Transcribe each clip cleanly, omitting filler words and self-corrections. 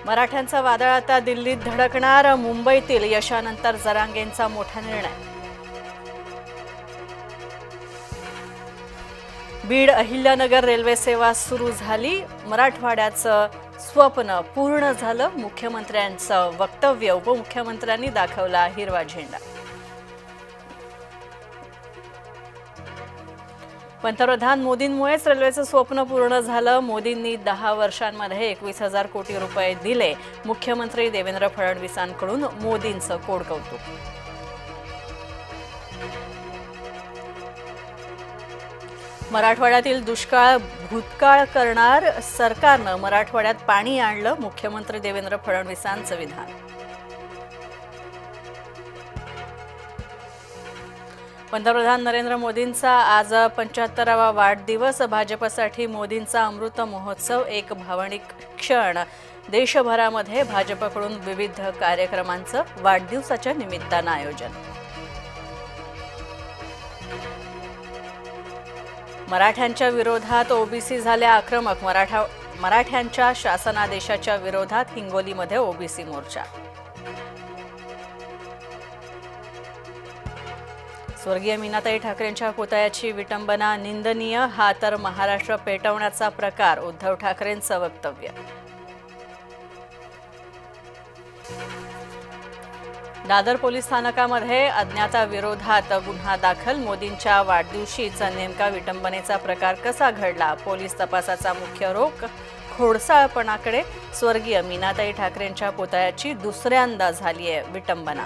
मराठ्यांचं वादळ आता दिल्लीत धडकणार, मुंबईतील यशानंतर जरांगेंचा मोठा निर्णय। बीड अहिल्यानगर रेल्वे सेवा सुरू झाली, मराठवाड्याचं स्वप्न पूर्ण झालं, मुख्यमंत्र्यांचं वक्तव्य। उपमुख्यमंत्र्यांनी दाखवला हिरवा झेंडा। पंतप्रधान मोदींमुळेच रेल्वेचं स्वप्न पूर्ण झालं, मोदींनी 10 वर्षांमध्ये 21,000 कोटी रुपये दिले, मुख्यमंत्री देवेंद्र फडणवीसांकडून मोदींचं कोड कौतुक। मराठवाड्यातील दुष्काळ भूतकाळ करणार, सरकारनं मराठवाड्यात पाणी आणलं, मुख्यमंत्री देवेंद्र फडणवीसांचं विधान। पंतप्रधान नरेंद्र मोदींचा आज 75वा वाढदिवस, भाजपसाठी मोदींचा अमृत महोत्सव एक भावनिक क्षण। देशभरामध्ये भाजपकडून विविध कार्यक्रमांचं वाढदिवसाच्या निमित्तानं आयोजन। मराठ्यांच्या विरोधात ओबीसी झाल्या आक्रमक, मराठ्यांच्या शासनादेशाच्या विरोधात हिंगोलीमध्ये ओबीसी मोर्चा। स्वर्गीय मीनाताई ठाकरेंच्या पुतळ्याची विटंबना निंदनीय, हा तर महाराष्ट्र पेटवण्याचा प्रकार, उद्धव ठाकरेंचं वक्तव्य। दादर पोलीस स्थानकामध्ये अज्ञाताविरोधात गुन्हा दाखल, मोदींच्या वाढदिवशीचा नेमका विटंबनेचा प्रकार कसा घडला, पोलीस तपासाचा मुख्य रोख खोडसाळपणाकडे। स्वर्गीय मीनाताई ठाकरेंच्या पुतळ्याची दुसऱ्यांदा झालीय विटंबना।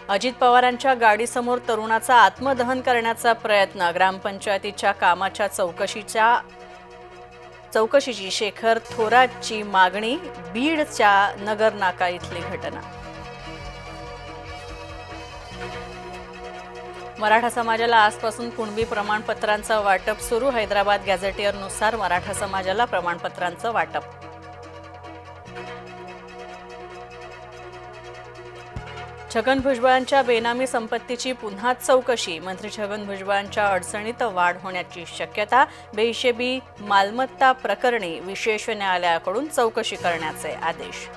अजित पवारांच्या गाडीसमोर तरुणाचा आत्मदहन करण्याचा प्रयत्न, ग्रामपंचायतीच्या कामाच्या चौकशीची शेखर थोरातची मागणी, बीडच्या नगर नाका इथली घटना। मराठा समाजाला आजपासून कुणबी प्रमाणपत्रांचं वाटप सुरू, हैदराबाद गॅझेटियरनुसार मराठा समाजाला प्रमाणपत्रांचं वाटप। छगन भुजबळांच्या बेनामी संपत्तीची पुन्हा चौकशी, मंत्री छगन भुजबळांच्या अडचणीत वाढ होण्याची शक्यता। बेहिशेबी मालमत्ता प्रकरणी विशेष न्यायालयाकडून चौकशी करण्याचे आदेश।